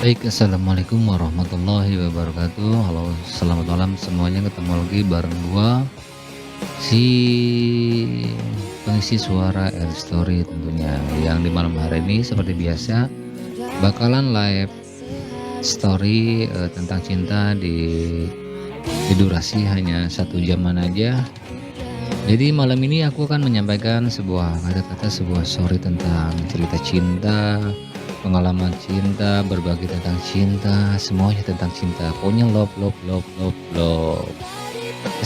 Baik, assalamualaikum warahmatullahi wabarakatuh. Halo, selamat malam semuanya. Ketemu lagi bareng gua si pengisi suara Air Story tentunya. Yang di malam hari ini seperti biasa bakalan live story tentang cinta di durasi hanya 1 jaman aja. Jadi malam ini aku akan menyampaikan sebuah kata-kata, sebuah story tentang cerita cinta, pengalaman cinta, berbagi tentang cinta, semuanya tentang cinta. Pokoknya love, love, love, love, love.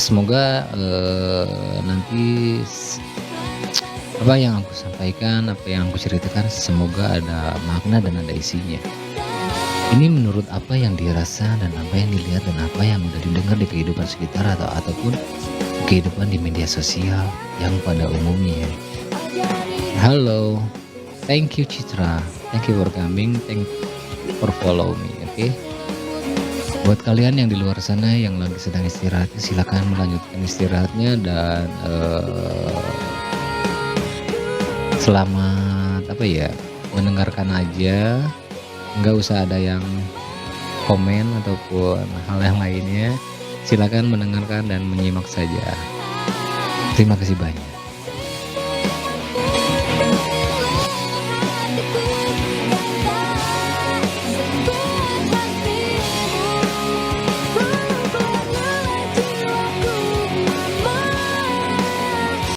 Semoga nanti apa yang aku sampaikan, apa yang aku ceritakan, semoga ada makna dan ada isinya. Ini menurut apa yang dirasa dan apa yang dilihat dan apa yang udah didengar di kehidupan sekitar ataupun kehidupan di media sosial yang pada umumnya. Halo, thank you Citra, thank you for coming, thank you for follow me, oke? Buat kalian yang di luar sana yang lagi sedang istirahat, silakan melanjutkan istirahatnya dan selamat apa ya, mendengarkan aja, nggak usah ada yang komen ataupun hal yang lainnya. Silakan mendengarkan dan menyimak saja. Terima kasih banyak.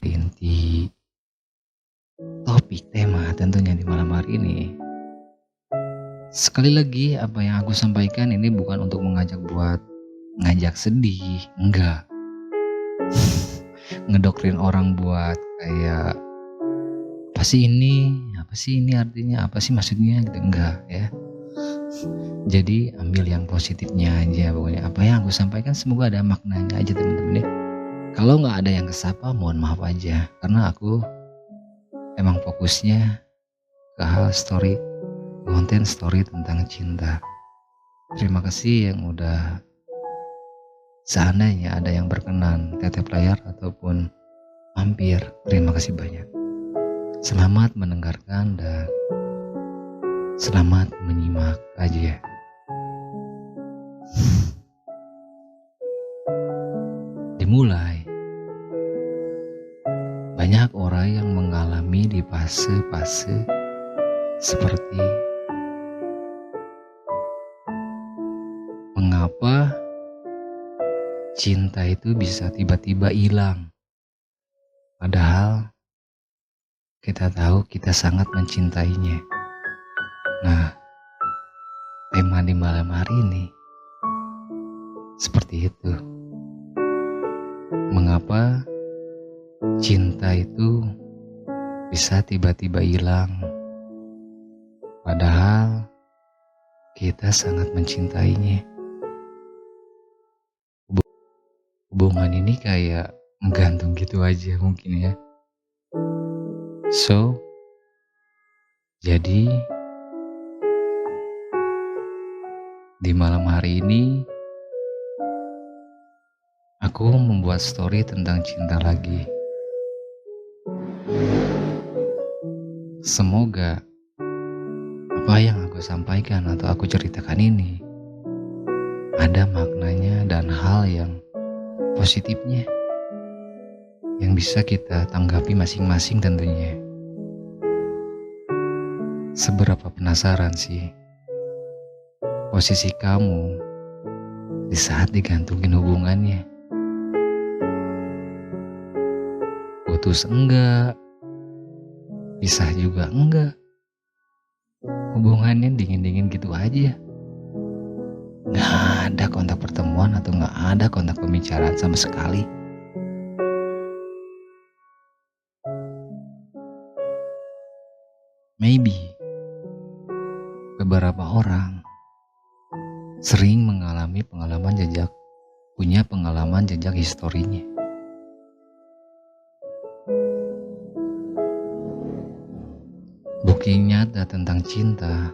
Inti topik tema tentunya di malam hari ini. Sekali lagi apa yang aku sampaikan ini bukan untuk ngajak sedih, enggak. Ngedoktrin orang buat kayak apa sih ini artinya, apa sih maksudnya gitu, enggak ya. Jadi ambil yang positifnya aja, pokoknya apa yang aku sampaikan semoga ada maknanya aja teman-teman ya. Kalau nggak ada yang kesapa mohon maaf aja, karena aku emang fokusnya ke hal story, konten story tentang cinta. Terima kasih yang udah, seandainya ada yang berkenan tetep layar ataupun mampir, terima kasih banyak. Selamat mendengarkan dan selamat menyimak aja. Dimulai. Banyak orang yang mengalami di fase-fase seperti mengapa cinta itu bisa tiba-tiba hilang. Padahal kita tahu kita sangat mencintainya. Nah, tema di malam hari ini seperti itu. Mengapa cinta itu bisa tiba-tiba hilang? Padahal kita sangat mencintainya. Hubungan ini kayak menggantung gitu aja mungkin ya. So, jadi di malam hari ini aku membuat story tentang cinta lagi. Semoga apa yang aku sampaikan atau aku ceritakan ini ada maknanya dan hal yang positifnya yang bisa kita tanggapi masing-masing tentunya. Seberapa penasaran sih posisi kamu di saat digantungin hubungannya? Putus enggak, pisah juga enggak, hubungannya dingin-dingin gitu aja, nggak ada kontak pertemuan atau nggak ada kontak pembicaraan sama sekali. Maybe beberapa orang sering mengalami punya pengalaman jejak historinya. Bukti nyata tentang cinta,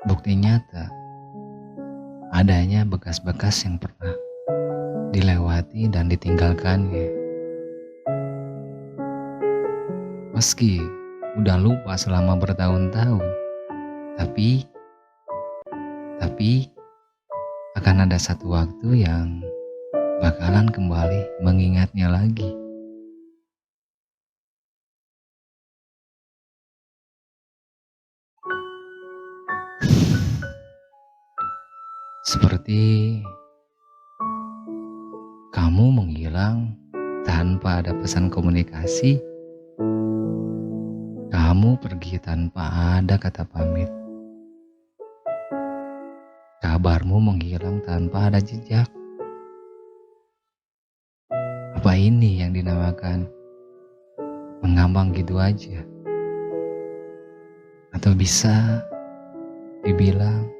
bukti nyata adanya bekas-bekas yang pernah dilewati dan ditinggalkannya. Meski udah lupa selama bertahun-tahun, tapi Tapi akan ada satu waktu yang bakalan kembali mengingatnya lagi. Seperti kamu menghilang tanpa ada pesan komunikasi, kamu pergi tanpa ada kata pamit, kabarmu menghilang tanpa ada jejak. Apa ini yang dinamakan mengambang gitu aja? Atau bisa dibilang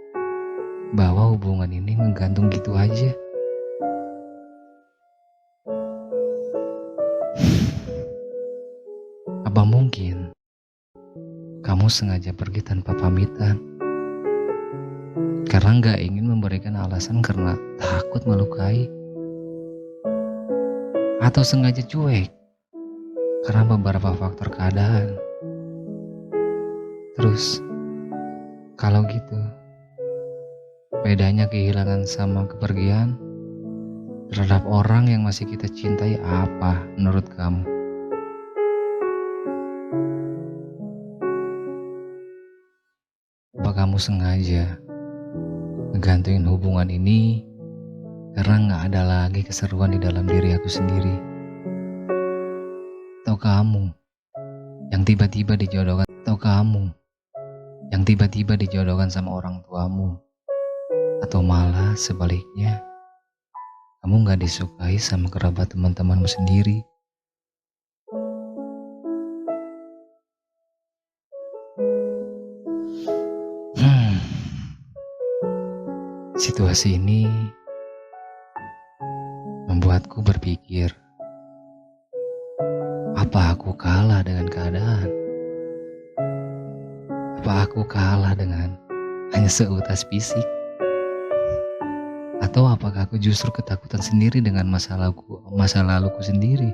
bahwa hubungan ini menggantung gitu aja? Apa mungkin kamu sengaja pergi tanpa pamitan karena nggak ingin memberikan alasan karena takut melukai? Atau sengaja cuek karena beberapa faktor keadaan? Terus, kalau gitu, bedanya kehilangan sama kepergian terhadap orang yang masih kita cintai apa menurut kamu? Apa kamu sengaja ngegantungin hubungan ini karena nggak ada lagi keseruan di dalam diri aku sendiri? Atau kamu yang tiba-tiba dijodohkan? Atau kamu yang tiba-tiba dijodohkan sama orang tuamu? Atau malah sebaliknya, kamu gak disukai sama kerabat teman-temanmu sendiri? Situasi ini membuatku berpikir, apa aku kalah dengan keadaan? Apa aku kalah dengan hanya seutas fisik? Atau apakah aku justru ketakutan sendiri dengan masa laluku sendiri?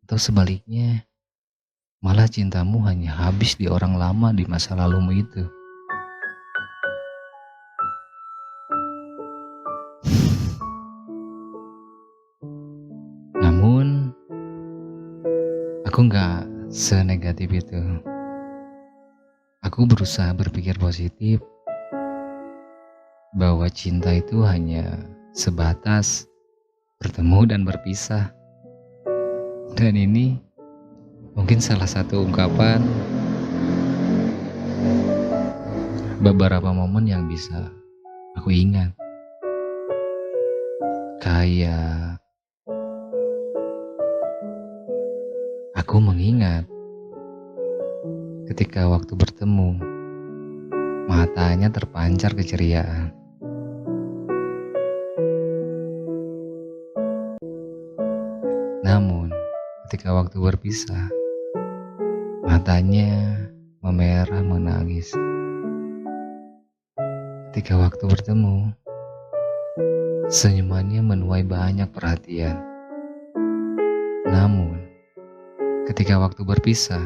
Atau sebaliknya, malah cintamu hanya habis di orang lama di masa lalumu itu? Namun, aku gak senegatif itu. Aku berusaha berpikir positif bahwa cinta itu hanya sebatas bertemu dan berpisah. Dan ini mungkin salah satu ungkapan beberapa momen yang bisa aku ingat. Kayak aku mengingat ketika waktu bertemu, matanya terpancar keceriaan. Namun, ketika waktu berpisah, matanya memerah menangis. Ketika waktu bertemu, senyumannya menuai banyak perhatian. Namun, ketika waktu berpisah,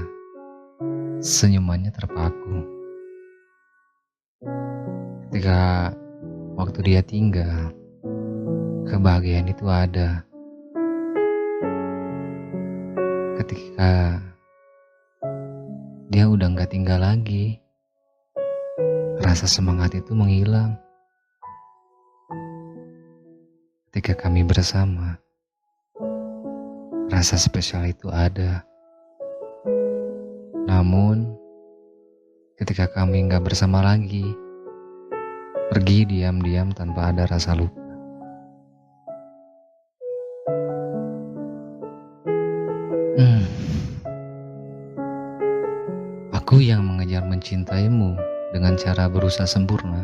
senyumannya terpaku. Ketika waktu dia tinggal, kebahagiaan itu ada. Ketika dia udah gak tinggal lagi, rasa semangat itu menghilang. Ketika kami bersama, rasa spesial itu ada. Namun, ketika kami gak bersama lagi, pergi diam-diam tanpa ada rasa luka. Aku yang mengejar mencintaimu dengan cara berusaha sempurna,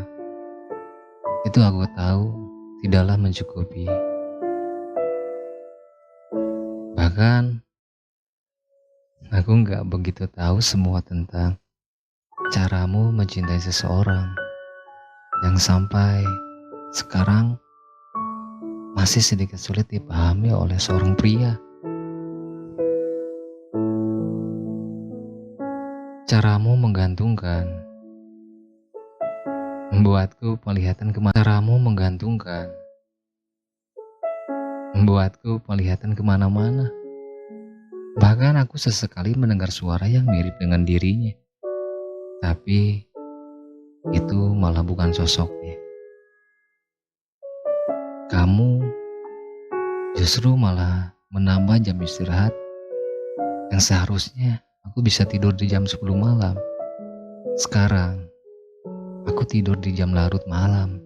itu aku tahu tidaklah mencukupi. Bahkan, aku gak begitu tahu semua tentang caramu mencintai seseorang yang sampai sekarang masih sedikit sulit dipahami oleh seorang pria. Caramu menggantungkan membuatku penglihatan caramu menggantungkan, membuatku penglihatan kemana-mana. Bahkan aku sesekali mendengar suara yang mirip dengan dirinya, tapi itu malah bukan sosoknya. Kamu justru malah menambah jam istirahat yang seharusnya aku bisa tidur di jam 10 malam. Sekarang aku tidur di jam larut malam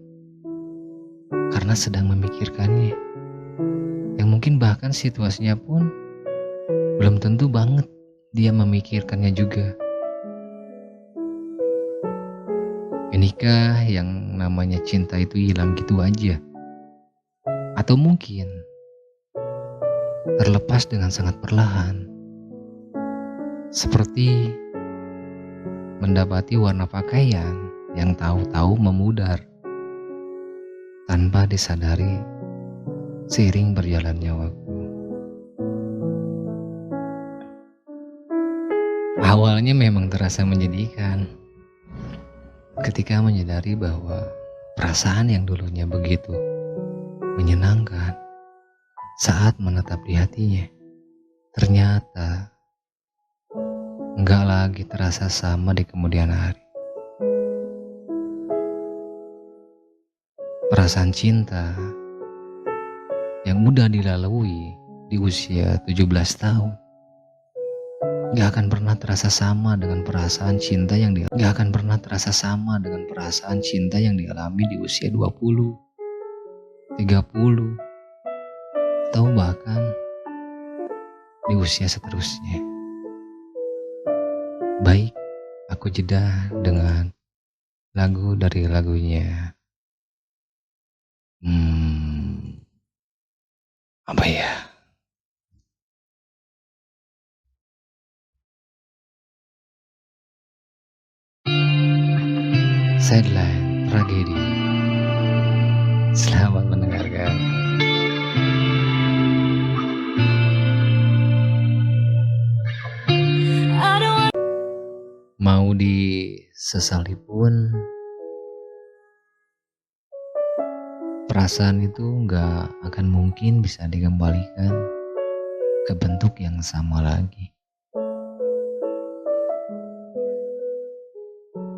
karena sedang memikirkannya. Yang mungkin bahkan situasinya pun belum tentu banget dia memikirkannya juga. Inikah yang namanya cinta itu hilang gitu aja? Atau mungkin terlepas dengan sangat perlahan, seperti mendapati warna pakaian yang tahu-tahu memudar tanpa disadari seiring berjalannya waktu. Awalnya memang terasa menyedihkan ketika menyadari bahwa perasaan yang dulunya begitu menyenangkan saat menetap di hatinya ternyata enggak lagi terasa sama di kemudian hari. Perasaan cinta yang mudah dilalui di usia 17 tahun gak akan pernah terasa sama dengan perasaan cinta yang dialami di usia 20, 30, atau bahkan di usia seterusnya. Baik, aku jeda dengan lagu dari lagunya. Apa ya? Sideline Tragedi. Selamat mendengarkan. Mau disesali pun perasaan itu gak akan mungkin bisa dikembalikan ke bentuk yang sama lagi.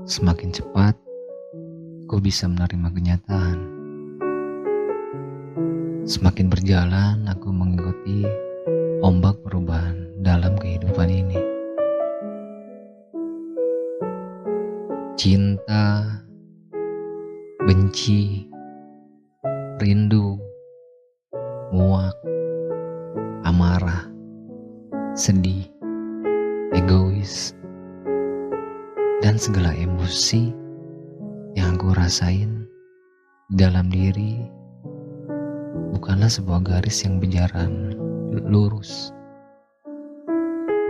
Semakin cepat aku bisa menerima kenyataan. Semakin berjalan aku mengikuti ombak perubahan dalam kehidupan ini. Cinta, benci, rindu, muak, amarah, sedih, egois, dan segala emosi yang aku rasain dalam diri bukanlah sebuah garis yang berjalan lurus,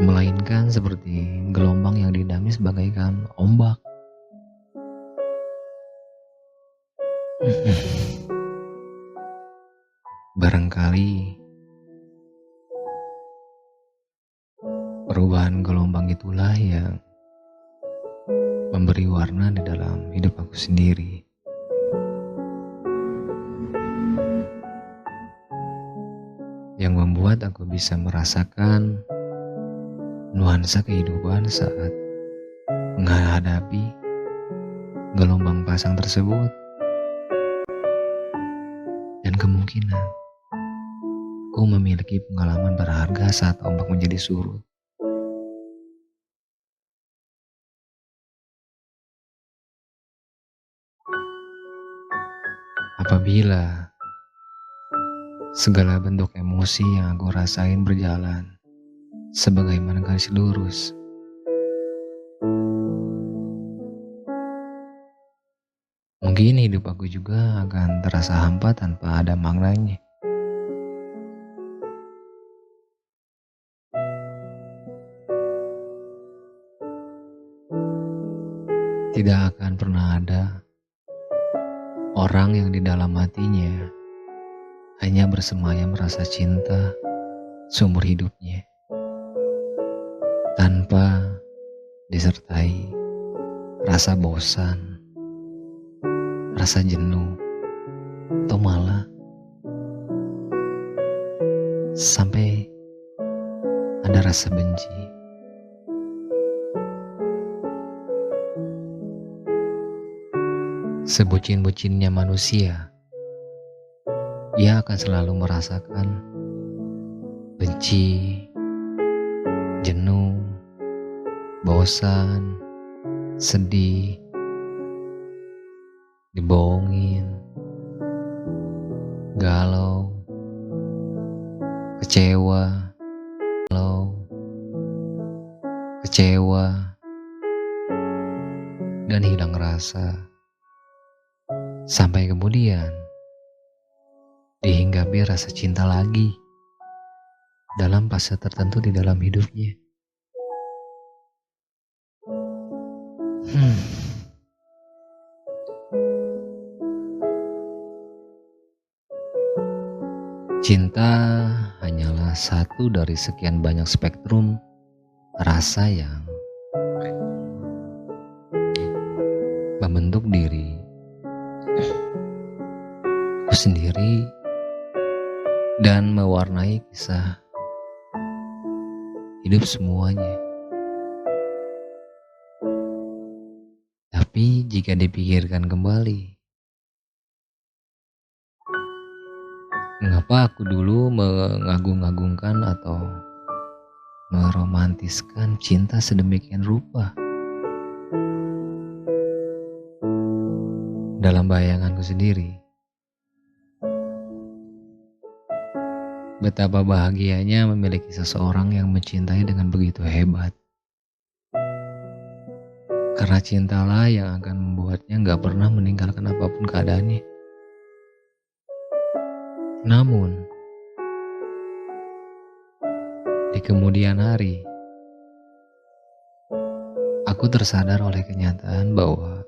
melainkan seperti gelombang yang dinamis bagaikan ombak. Barangkali perubahan gelombang itulah yang memberi warna di dalam hidup aku sendiri. Yang membuat aku bisa merasakan nuansa kehidupan saat menghadapi gelombang pasang tersebut. Dan kemungkinan aku memiliki pengalaman berharga saat ombak menjadi surut. Apabila segala bentuk emosi yang aku rasain berjalan sebagaimana garis lurus, mungkin hidup aku juga akan terasa hampa tanpa ada maknanya. Tidak akan pernah ada orang yang di dalam hatinya hanya bersemayam rasa cinta seumur hidupnya, tanpa disertai rasa bosan, rasa jenuh, atau malah sampai ada rasa benci. Sebucin-bucinnya manusia, ia akan selalu merasakan benci, jenuh, bosan, sedih, dibohongin, galau, kecewa, dan hilang rasa. Sampai kemudian dihinggapi rasa cinta lagi dalam fase tertentu di dalam hidupnya. Cinta hanyalah satu dari sekian banyak spektrum rasa yang membentuk diri aku sendiri dan mewarnai kisah hidup semuanya. Tapi jika dipikirkan kembali, mengapa aku dulu mengagung-agungkan atau meromantiskan cinta sedemikian rupa? Dalam bayanganku sendiri, betapa bahagianya memiliki seseorang yang mencintai dengan begitu hebat. Karena cintalah yang akan membuatnya gak pernah meninggalkan apapun keadaannya. Namun, di kemudian hari, aku tersadar oleh kenyataan bahwa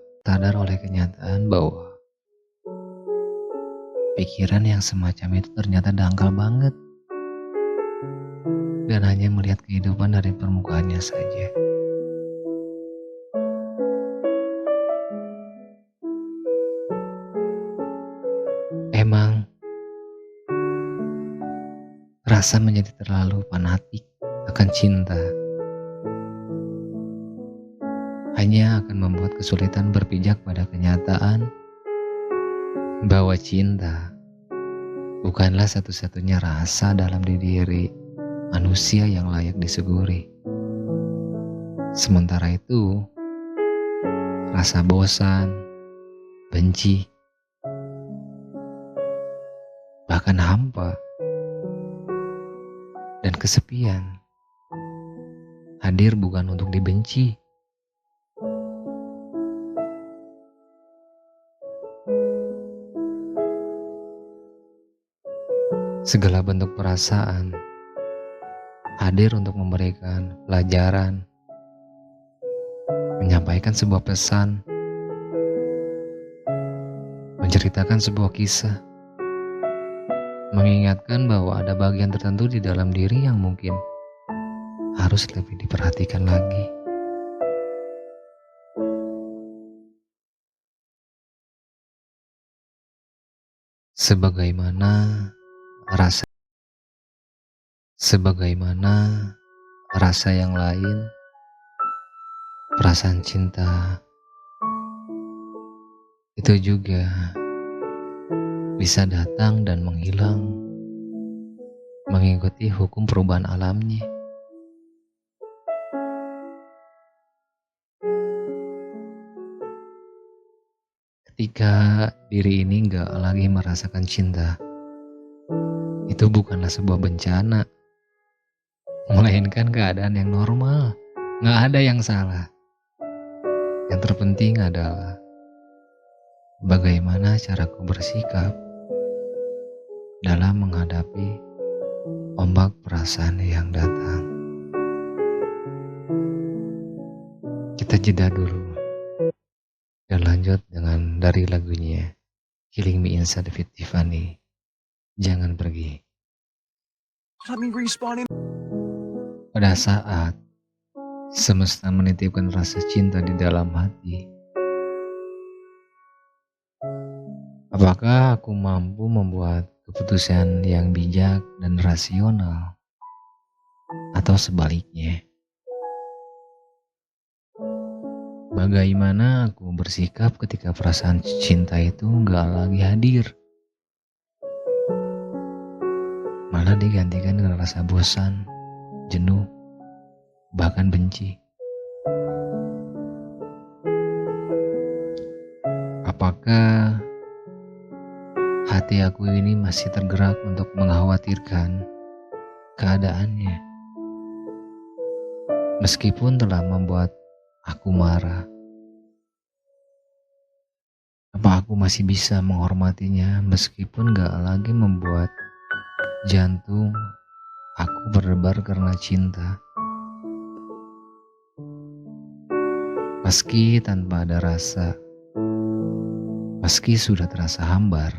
pikiran yang semacam itu ternyata dangkal banget dan hanya melihat kehidupan dari permukaannya saja. Emang rasa menjadi terlalu fanatik akan cinta hanya akan membuat kesulitan berpijak pada kenyataan bahwa cinta bukanlah satu-satunya rasa dalam diri manusia yang layak disyukuri. Sementara itu, rasa bosan, benci, bahkan hampa dan kesepian hadir bukan untuk dibenci. Segala bentuk perasaan hadir untuk memberikan pelajaran, menyampaikan sebuah pesan, menceritakan sebuah kisah, mengingatkan bahwa ada bagian tertentu di dalam diri yang mungkin harus lebih diperhatikan lagi. Sebagaimana rasa yang lain, perasaan cinta itu juga bisa datang dan menghilang, mengikuti hukum perubahan alamnya. Ketika diri ini gak lagi merasakan cinta, itu bukanlah sebuah bencana, melainkan keadaan yang normal. Gak ada yang salah. Yang terpenting adalah bagaimana caraku bersikap dalam menghadapi ombak perasaan yang datang. Kita jeda dulu dan lanjut dengan dari lagunya Killing Me Inside with Tiffany. Jangan pergi. Pada saat semesta menitipkan rasa cinta di dalam hati, Apakah aku mampu membuat keputusan yang bijak dan rasional, atau sebaliknya? Bagaimana aku bersikap ketika perasaan cinta itu gak lagi hadir, malah digantikan dengan rasa bosan, jenuh, bahkan benci? Apakah hati aku ini masih tergerak untuk mengkhawatirkan keadaannya, meskipun telah membuat aku marah? Apa aku masih bisa menghormatinya meskipun gak lagi membuat jantung aku berdebar karena cinta? Meski tanpa ada rasa, meski sudah terasa hambar,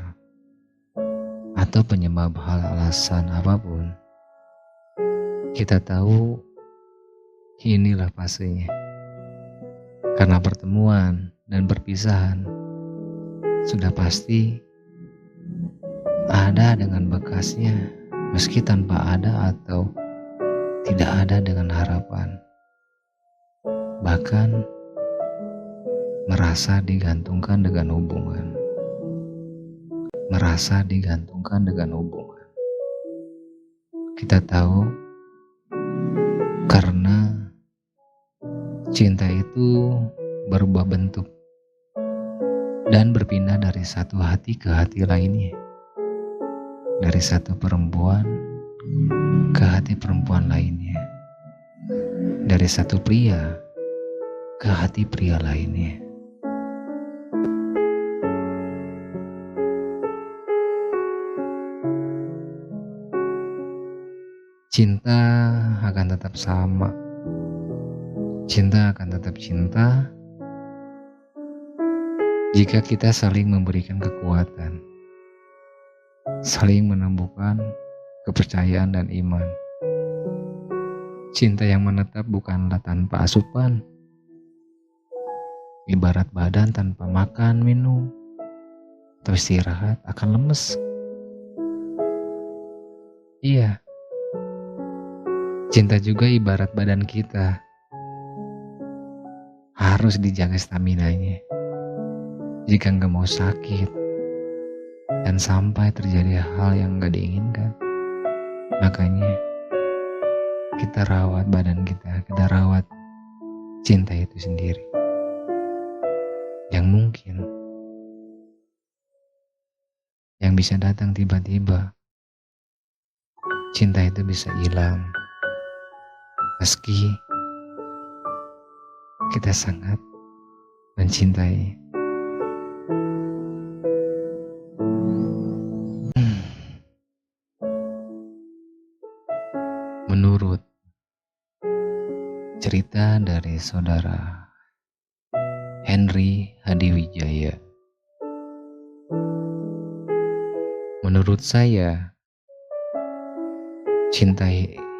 atau penyebab hal alasan apapun, kita tahu inilah fasenya. Karena pertemuan dan perpisahan sudah pasti ada dengan bekasnya, meski tanpa ada atau tidak ada dengan harapan. Bahkan merasa digantungkan dengan hubungan. Merasa digantungkan dengan hubungan. Kita tahu karena cinta itu berubah bentuk dan berpindah dari satu hati ke hati lainnya. Dari satu perempuan ke hati perempuan lainnya. Dari satu pria ke hati pria lainnya. Cinta akan tetap sama. Cinta akan tetap cinta jika kita saling memberikan kekuatan, saling menumbuhkan kepercayaan dan iman. Cinta yang menetap bukanlah tanpa asupan, ibarat badan tanpa makan, minum, atau istirahat akan lemes. Iya, cinta juga ibarat badan kita, harus dijaga staminanya jika nggak mau sakit dan sampai terjadi hal yang nggak diinginkan. Makanya kita rawat badan kita rawat cinta itu sendiri, yang mungkin yang bisa datang tiba-tiba. Cinta itu bisa hilang meski kita sangat mencintai. Menurut cerita dari saudara Henry Hadiwijaya, menurut saya cinta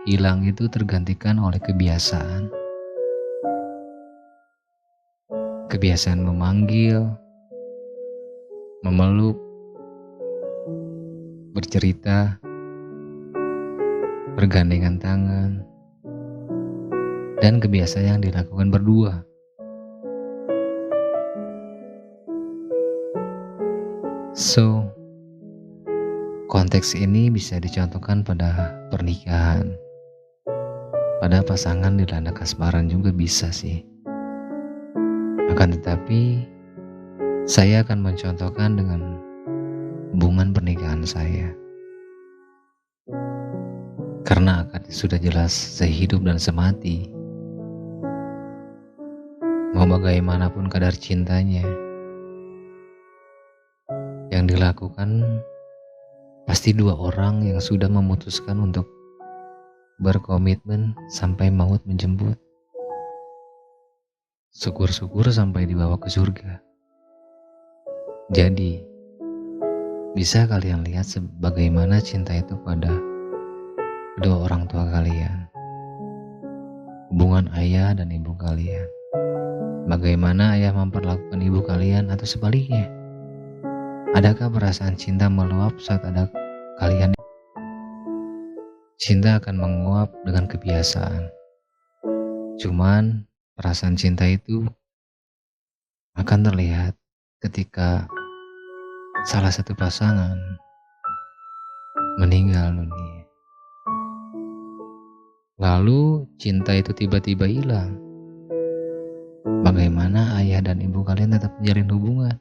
hilang itu tergantikan oleh kebiasaan. Kebiasaan memanggil, memeluk, bercerita, bergandengan tangan, dan kebiasaan yang dilakukan berdua. So, konteks ini bisa dicontohkan pada pernikahan. Pada pasangan dilanda kasmaran juga bisa sih. Akan tetapi, saya akan mencontohkan dengan hubungan pernikahan saya. Karena akad sudah jelas sehidup dan semati. Mau bagaimanapun kadar cintanya, yang dilakukan pasti dua orang yang sudah memutuskan untuk berkomitmen sampai maut menjemput. Syukur-syukur sampai dibawa ke surga. Jadi, bisa kalian lihat bagaimana cinta itu pada kedua orang tua kalian. Hubungan ayah dan ibu kalian. Bagaimana ayah memperlakukan ibu kalian atau sebaliknya. Adakah perasaan cinta meluap saat ada kalian? Cinta akan menguap dengan kebiasaan. Cuman perasaan cinta itu akan terlihat ketika salah satu pasangan meninggal dunia. Lalu cinta itu tiba-tiba hilang. Bagaimana ayah dan ibu kalian tetap menjalin hubungan?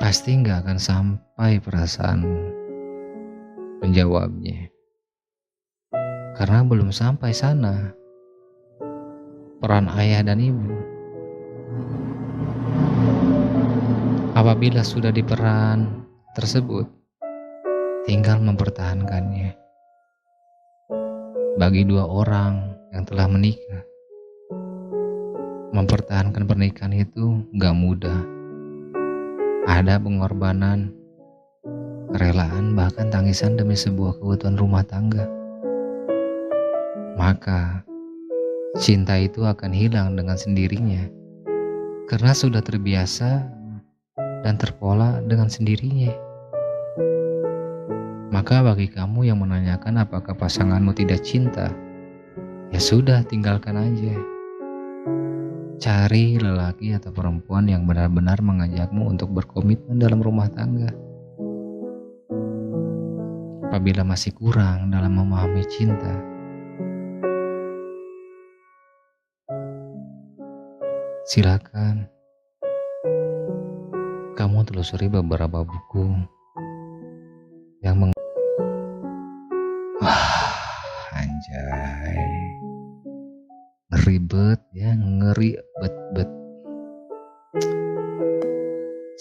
Pasti nggak akan sampai perasaanmu menjawabnya. Karena belum sampai sana peran ayah dan ibu. Apabila sudah di peran tersebut, tinggal mempertahankannya. Bagi dua orang yang telah menikah, mempertahankan pernikahan itu gak mudah. Ada pengorbanan, kerelaan, bahkan tangisan demi sebuah keutuhan rumah tangga. Maka cinta itu akan hilang dengan sendirinya, karena sudah terbiasa dan terpola dengan sendirinya. Maka bagi kamu yang menanyakan apakah pasanganmu tidak cinta, ya sudah, tinggalkan aja. Cari lelaki atau perempuan yang benar-benar mengajakmu untuk berkomitmen dalam rumah tangga. Apabila masih kurang dalam memahami cinta, silakan kamu telusuri beberapa buku yang anjay, ngeribet ya, ngeri bet.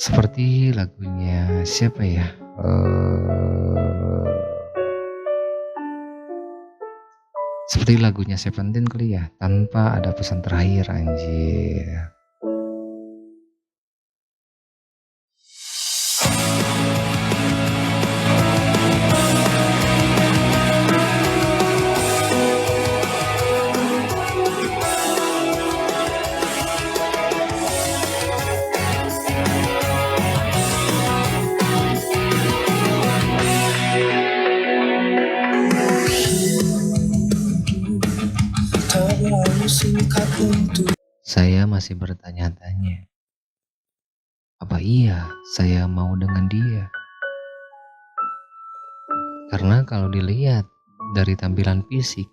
Seperti lagunya siapa ya? Seperti lagunya Seventeen kali ya, tanpa ada pesan terakhir, anjir. Saya masih bertanya-tanya, apa iya saya mau dengan dia? Karena kalau dilihat dari tampilan fisik,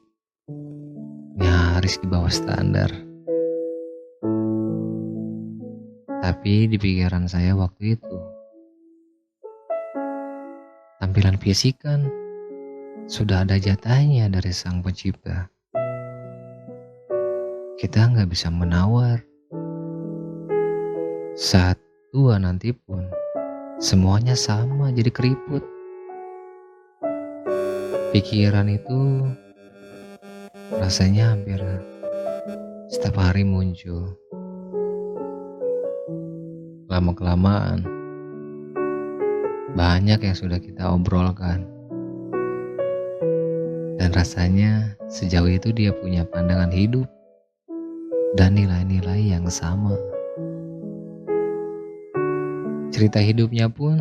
nyaris di bawah standar. Tapi di pikiran saya waktu itu, tampilan fisik kan sudah ada jatahnya dari Sang Pencipta. Kita nggak bisa menawar. Saat tua nanti pun semuanya sama, jadi keriput. Pikiran itu rasanya hampir setiap hari muncul. Lama-kelamaan banyak yang sudah kita obrolkan. Dan rasanya sejauh itu dia punya pandangan hidup dan nilai-nilai yang sama. Cerita hidupnya pun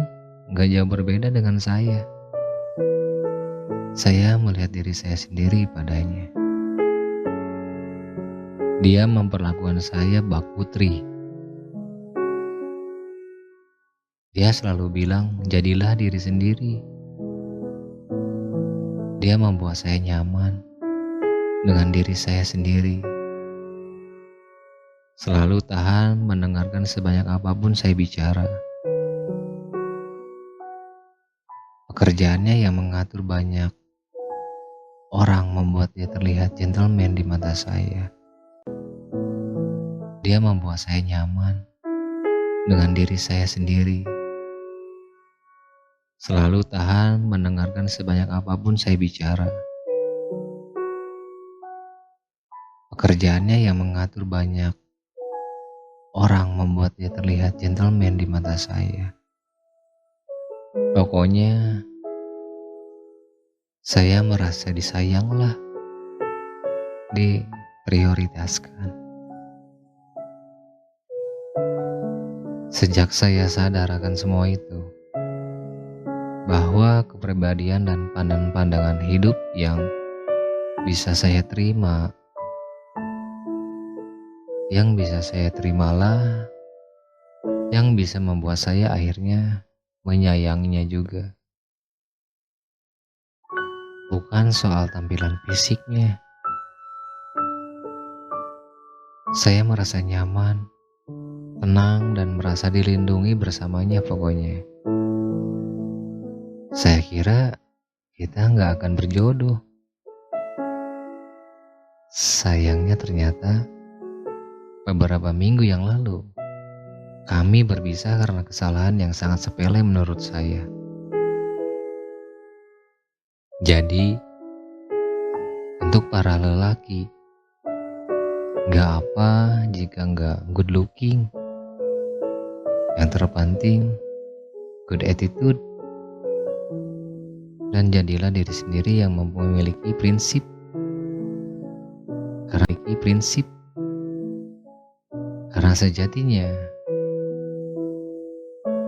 gak jauh berbeda dengan saya. Saya melihat diri saya sendiri padanya. Dia memperlakukan saya bak putri. Dia selalu bilang, jadilah diri sendiri. Dia membuat saya nyaman dengan diri saya sendiri. Selalu tahan mendengarkan sebanyak apapun saya bicara. Pekerjaannya yang mengatur banyak orang membuat dia terlihat gentleman di mata saya. Dia membuat saya nyaman dengan diri saya sendiri. Selalu tahan mendengarkan sebanyak apapun saya bicara. Pekerjaannya yang mengatur banyak orang membuat dia terlihat gentleman di mata saya. Pokoknya saya merasa disayang lah, diprioritaskan. Sejak saya sadar akan semua itu, bahwa kepribadian dan pandangan hidup yang bisa saya terima, yang bisa saya terimalah, yang bisa membuat saya akhirnya menyayanginya juga. Bukan soal tampilan fisiknya. Saya merasa nyaman, tenang, dan merasa dilindungi bersamanya pokoknya. Saya kira kita nggak akan berjodoh. Sayangnya ternyata beberapa minggu yang lalu, kami berpisah karena kesalahan yang sangat sepele menurut saya. Jadi, untuk para lelaki, gak apa jika gak good looking. Yang terpenting, good attitude. Dan jadilah diri sendiri yang memiliki prinsip. Karena sejatinya,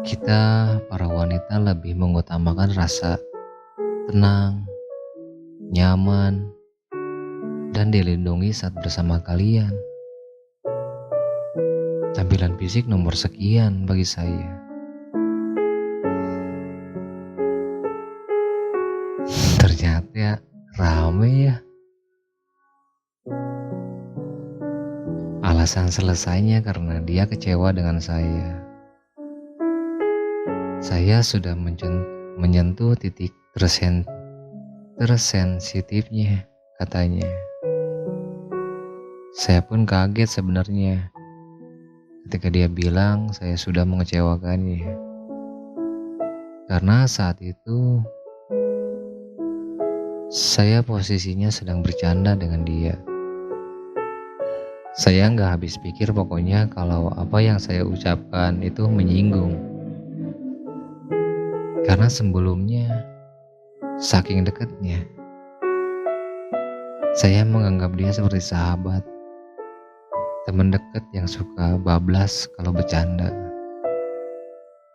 kita para wanita lebih mengutamakan rasa tenang, nyaman, dan dilindungi saat bersama kalian. Tampilan fisik nomor sekian bagi saya. Ternyata rame ya. Alasan selesainya karena dia kecewa dengan saya. Saya sudah menyentuh titik tersensitifnya, katanya. Saya pun kaget sebenarnya ketika dia bilang saya sudah mengecewakannya. Karena saat itu saya posisinya sedang bercanda dengan dia. Saya nggak habis pikir pokoknya kalau apa yang saya ucapkan itu menyinggung. Karena sebelumnya, saking dekatnya, saya menganggap dia seperti sahabat, teman dekat yang suka bablas kalau bercanda.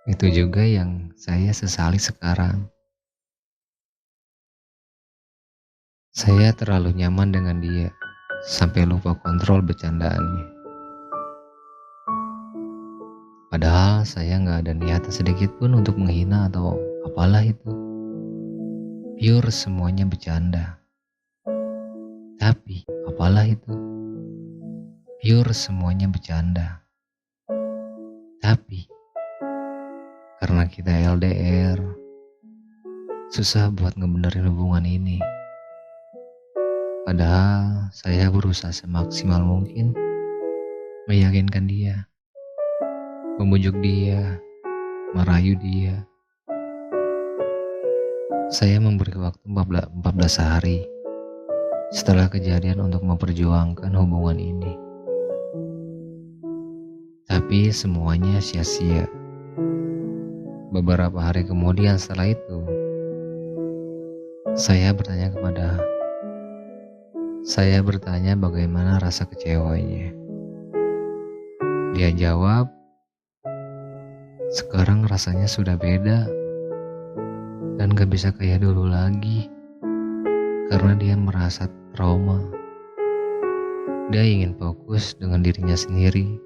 Itu juga yang saya sesali sekarang. Saya terlalu nyaman dengan dia, sampai lupa kontrol bercandaannya. Padahal saya nggak ada niatan sedikit pun untuk menghina atau apalah itu. Pure semuanya bercanda. Tapi apalah itu. Pure semuanya bercanda. Tapi karena kita LDR, susah buat ngebenerin hubungan ini. Padahal saya berusaha semaksimal mungkin meyakinkan dia, membujuk dia, merayu dia. Saya memberi waktu 14 hari setelah kejadian untuk memperjuangkan hubungan ini. Tapi semuanya sia-sia. Beberapa hari kemudian setelah itu, saya bertanya bagaimana rasa kecewanya. Dia jawab, sekarang rasanya sudah beda dan gak bisa kayak dulu lagi karena dia merasa trauma. Dia ingin fokus dengan dirinya sendiri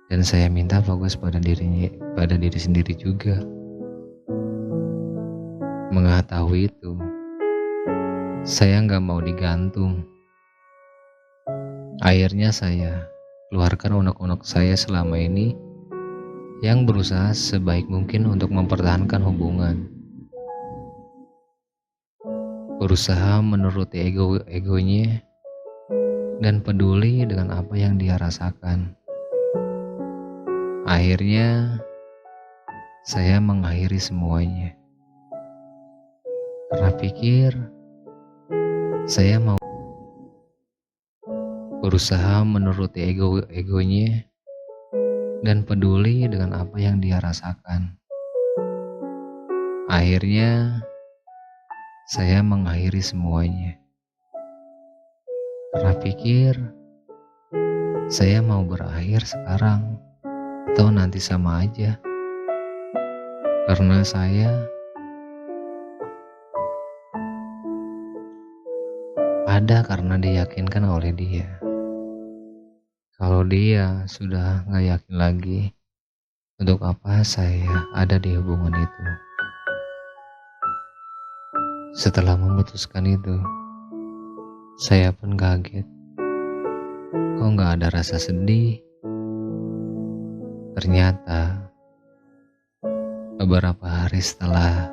dan saya minta fokus pada diri sendiri juga. Mengetahui itu, saya gak mau digantung. Akhirnya saya keluarkan unek-unek saya selama ini yang berusaha sebaik mungkin untuk mempertahankan hubungan. Berusaha menuruti egonya dan peduli dengan apa yang dia rasakan. Akhirnya saya mengakhiri semuanya. Karena pikir saya mau berusaha menuruti egonya dan peduli dengan apa yang dia rasakan. Akhirnya saya mengakhiri semuanya. Karena pikir saya mau berakhir sekarang. atau nanti sama aja. Karena saya ada karena diyakinkan oleh dia. Kalau dia sudah gak yakin lagi, untuk apa saya ada di hubungan itu? Setelah memutuskan itu, saya pun kaget. Kok gak ada rasa sedih? Ternyata beberapa hari setelah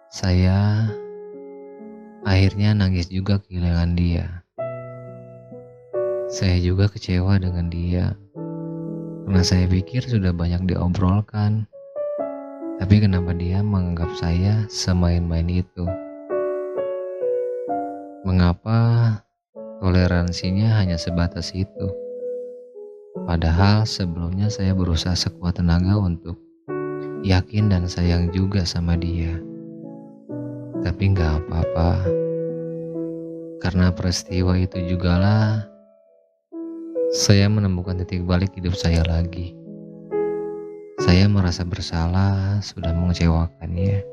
saya akhirnya nangis juga kehilangan dia. Saya juga kecewa dengan dia, karena saya pikir sudah banyak diobrolkan. Tapi kenapa dia menganggap saya semain-main itu? Mengapa toleransinya hanya sebatas itu? Padahal sebelumnya saya berusaha sekuat tenaga untuk yakin dan sayang juga sama dia. Tapi gak apa-apa, karena peristiwa itu jugalah saya menemukan titik balik hidup saya lagi. Saya merasa bersalah sudah mengecewakannya,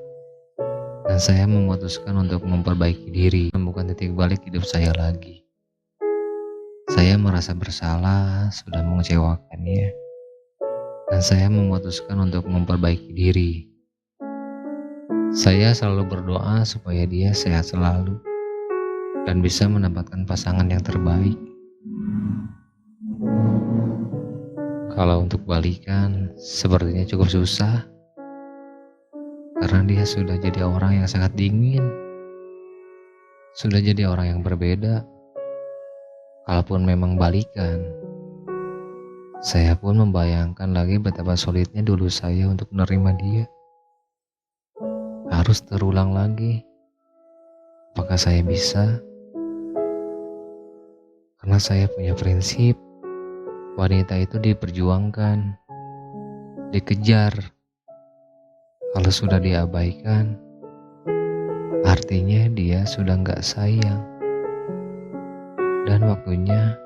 dan saya memutuskan untuk memperbaiki diri, menemukan titik balik hidup saya lagi. Saya merasa bersalah sudah mengecewakannya, dan saya memutuskan untuk memperbaiki diri. Saya selalu berdoa supaya dia sehat selalu dan bisa mendapatkan pasangan yang terbaik. Kalau untuk balikan, sepertinya cukup susah, karena dia sudah jadi orang yang sangat dingin, sudah jadi orang yang berbeda. Kalaupun memang balikan, saya pun membayangkan lagi betapa sulitnya dulu saya untuk menerima dia. Harus terulang lagi. Apakah saya bisa? Karena saya punya prinsip, wanita itu diperjuangkan, dikejar. Kalau sudah diabaikan, artinya dia sudah gak sayang, dan waktunya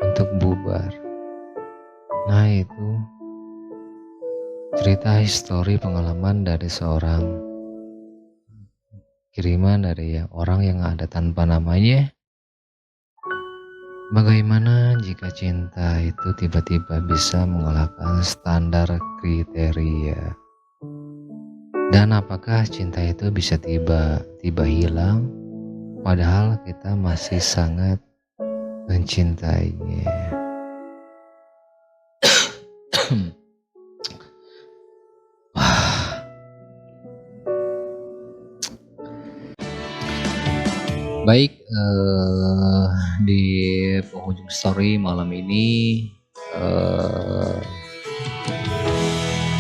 untuk bubar. Nah, itu cerita histori pengalaman dari seorang kiriman dari orang yang ada tanpa namanya. Bagaimana jika cinta itu tiba-tiba bisa mengalahkan standar kriteria? Dan apakah cinta itu bisa tiba-tiba hilang padahal kita masih sangat mencintainya? Baik, di penghujung story malam ini,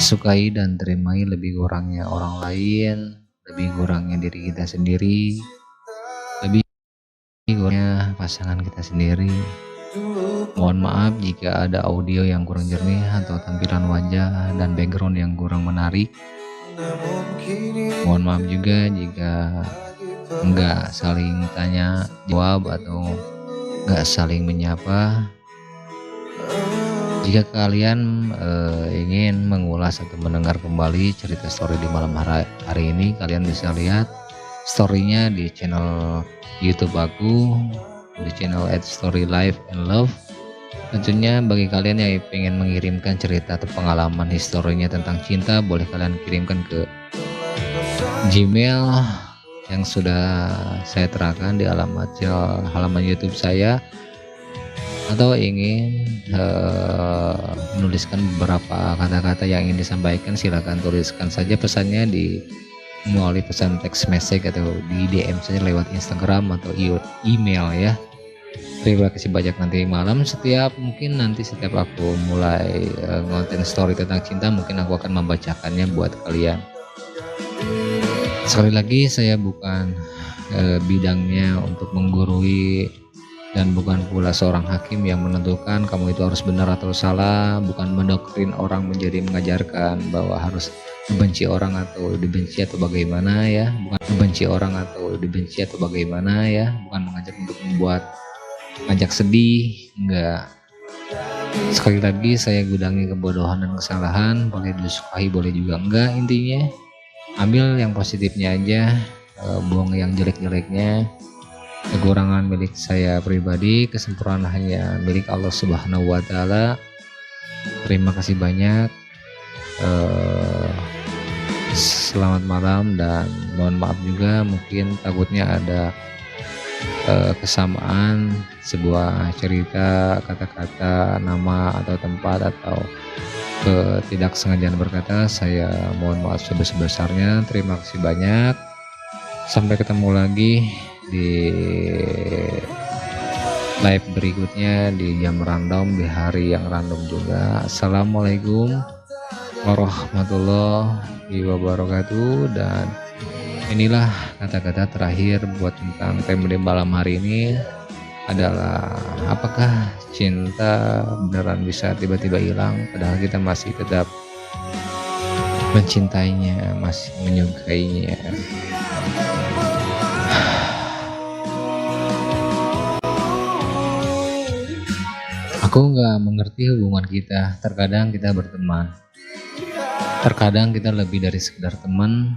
sukai dan terimai lebih kurangnya orang lain, lebih kurangnya diri kita sendiri, lebih kurangnya pasangan kita sendiri. Mohon maaf jika ada audio yang kurang jernih atau tampilan wajah dan background yang kurang menarik. Mohon maaf juga jika nggak saling tanya jawab atau nggak saling menyapa. Jika kalian ingin mengulas atau mendengar kembali cerita story di malam hari ini, kalian bisa lihat storynya di channel YouTube aku, di channel @storylife&love. Tentunya bagi kalian yang ingin mengirimkan cerita atau pengalaman historinya tentang cinta, boleh kalian kirimkan ke Gmail yang sudah saya terakan di halaman YouTube saya, atau ingin menuliskan beberapa kata-kata yang ingin disampaikan, silakan tuliskan saja pesannya melalui pesan text message atau di DM saja lewat Instagram atau email ya. Terima kasih banyak. Nanti malam mungkin nanti setiap aku mulai ngonten story tentang cinta, mungkin aku akan membacakannya buat kalian. Sekali lagi, saya bukan bidangnya untuk menggurui dan bukan pula seorang hakim yang menentukan kamu itu harus benar atau salah, bukan mendoktrin orang menjadi mengajarkan bahwa harus membenci orang atau dibenci atau bagaimana ya, bukan membenci orang atau dibenci atau bagaimana ya, bukan mengajak untuk ngajak sedih, enggak. Sekali lagi saya gudangi kebodohan dan kesalahan, boleh disukai boleh juga enggak, intinya ambil yang positifnya aja, buang yang jelek-jeleknya. Kekurangan milik saya pribadi, kesempurnaan hanya milik Allah Subhanahu wa Ta'ala. Terima kasih banyak. Selamat malam dan mohon maaf juga, mungkin takutnya ada kesamaan sebuah cerita, kata-kata, nama atau tempat atau ketidaksengajaan berkata. Saya mohon maaf sebesar-besarnya. Terima kasih banyak. Sampai ketemu lagi di live berikutnya di jam random, di hari yang random juga. Assalamualaikum warahmatullahi wabarakatuh. Dan inilah kata-kata terakhir buat tentang tema malam hari ini adalah, apakah cinta beneran bisa tiba-tiba hilang padahal kita masih tetap mencintainya, masih menyukainya. Aku nggak mengerti hubungan kita. Terkadang kita berteman, terkadang kita lebih dari sekedar teman,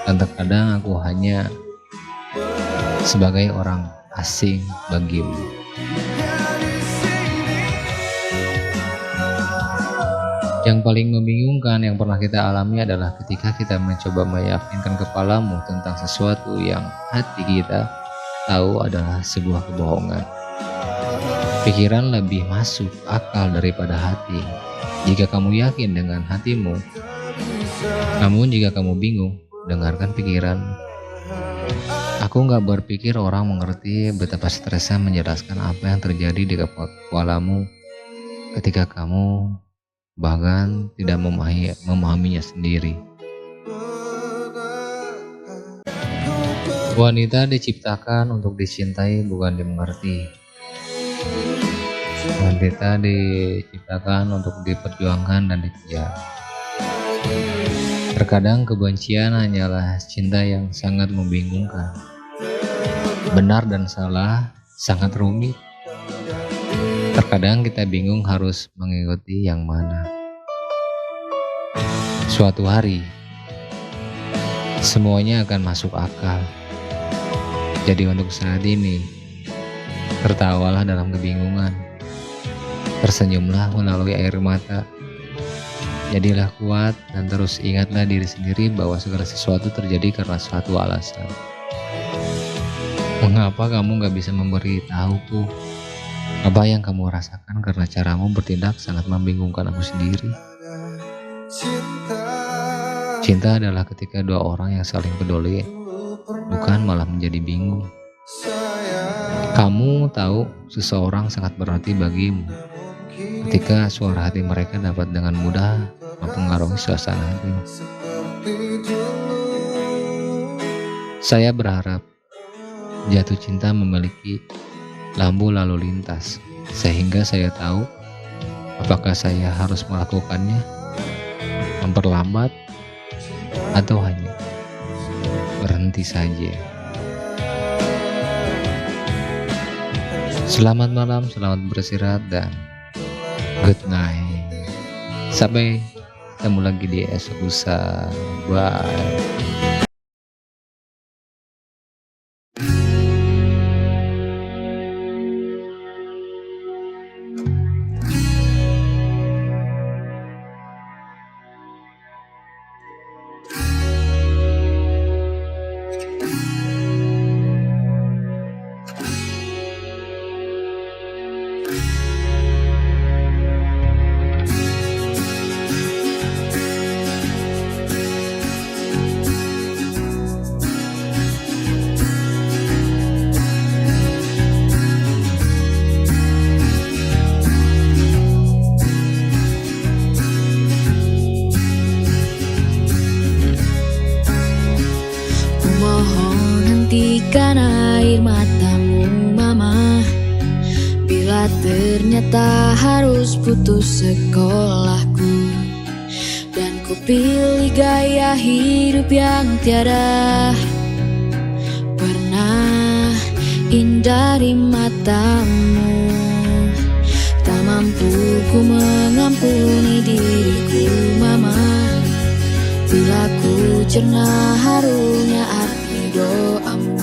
dan terkadang aku hanya sebagai orang asing bagimu. Yang paling membingungkan yang pernah kita alami adalah ketika kita mencoba meyakinkan kepalamu tentang sesuatu yang hati kita tahu adalah sebuah kebohongan. Pikiran lebih masuk akal daripada hati jika kamu yakin dengan hatimu. Namun jika kamu bingung, dengarkan pikiran. Aku nggak berpikir orang mengerti betapa stresnya menjelaskan apa yang terjadi di kepalamu ketika kamu bahkan tidak memahaminya sendiri. Wanita diciptakan untuk dicintai, bukan dimengerti. Wanita diciptakan untuk diperjuangkan dan dikejar. Terkadang kebencian hanyalah cinta yang sangat membingungkan. Benar dan salah sangat rumit. Terkadang kita bingung harus mengikuti yang mana. Suatu hari, semuanya akan masuk akal. Jadi untuk saat ini, tertawalah dalam kebingungan. Tersenyumlah melalui air mata. Jadilah kuat dan terus ingatlah diri sendiri bahwa segala sesuatu terjadi karena suatu alasan. Mengapa kamu gak bisa memberitahuku apa yang kamu rasakan, karena caramu bertindak sangat membingungkan aku sendiri. Cinta adalah ketika dua orang yang saling peduli, bukan malah menjadi bingung. Kamu tahu seseorang sangat berarti bagimu ketika suara hati mereka dapat dengan mudah mempengaruhi suasana hatimu. Saya berharap jatuh cinta memiliki lampu lalu lintas, sehingga saya tahu apakah saya harus melakukannya, memperlambat, atau hanya berhenti saja. Selamat malam, selamat beristirahat, dan good night. Sampai ketemu lagi di esok lusa. Bye. Hentikan air matamu mama, bila ternyata harus putus sekolahku, dan ku pilih gaya hidup yang tiada pernah indah di matamu. Tak mampu cerna harunya arti doamu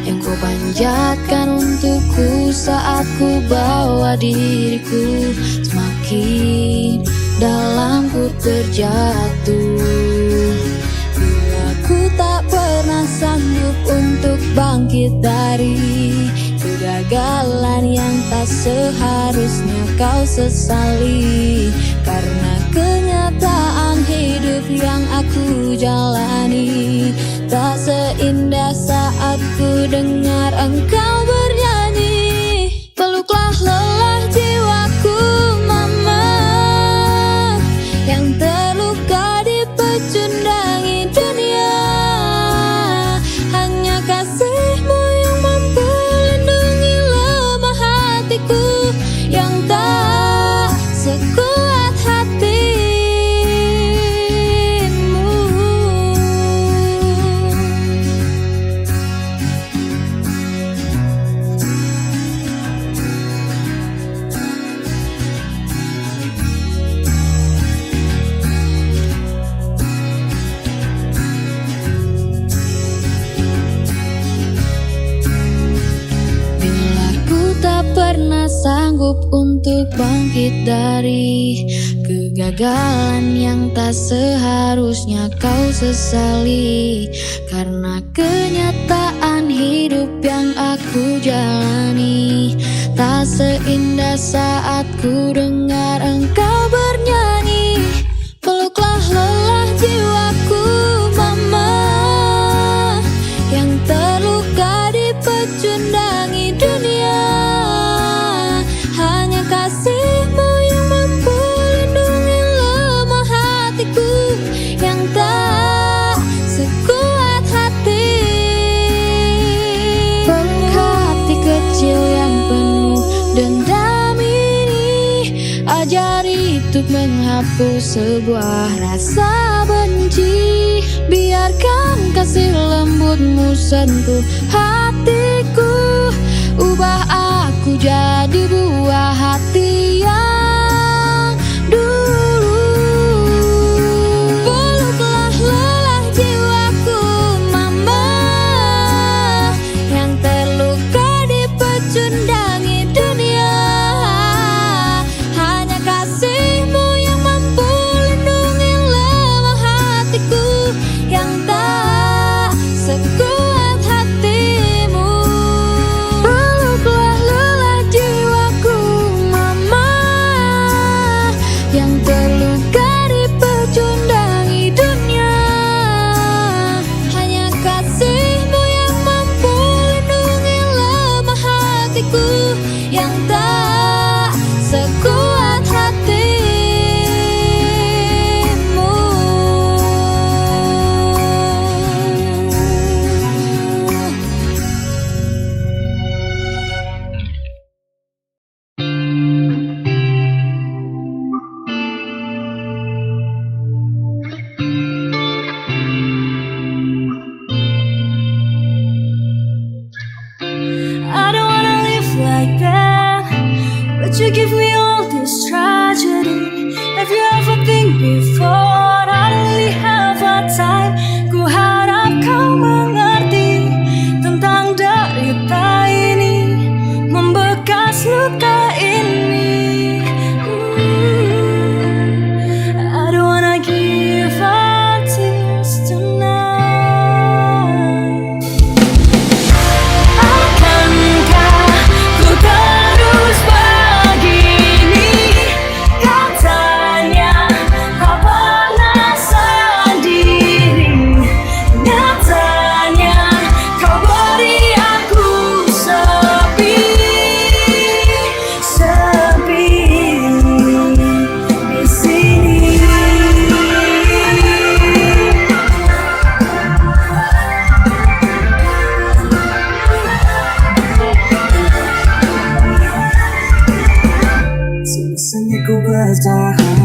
yang kau panjatkan untukku saat ku bawa diriku semakin dalam ku terjatuh. Bila ku tak pernah sanggup untuk bangkit dari kegagalan yang tak seharusnya kau sesali, karena kenyataan hidup yang aku jalani tak seindah saat ku dengar engkau bernyanyi. Peluklah lelah jiwaku mama yang terluka dipecundangi dunia, hanya kasihmu yang mampu lindungi lemah hatiku yang tak sekuat hatimu. Bila ku tak pernah sanggup untuk bangkit dari kegagalan yang tak seharusnya kau sesali, karena kenyataan hidup yang aku jalani tak seindah saat ku dengar engkau bernyanyi. Peluklah lelah jiwaku mama yang terluka dipecundangi dunia, hanya kasihmu yang mampu lindungi lemah hatiku yang tak sekuat hati. Peluk hati kecil yang penuh dendam ini, ajari untuk menghapus sebuah rasa benci. Biarkan kasih lembutmu sentuh hatiku, ubah aku jadi buah hati yang dulu. Peluklah lelah jiwaku mama yang terluka dipecundangi dunia, hanya kasihmu yang mampu lindungi lemah hatiku yang tak sekuat hatimu. Peluklah lelah jiwaku mama yang terluka dipecundangi dunia, hanya kasihmu yang mampu lindungi lemah hatiku yang tak sekuat hatimu. I don't wanna live like that, but you give me all this tragedy. Have you ever think before I don't really have a time? Ku harap kau mengerti tentang derita ini, membekas luka ini. I don't wanna give up tears tonight. Akankah ku terus begini? Katanya kau pernah sendiri, nyatanya kau beri aku sepi, sepi di sini. Semestinya ku bertahan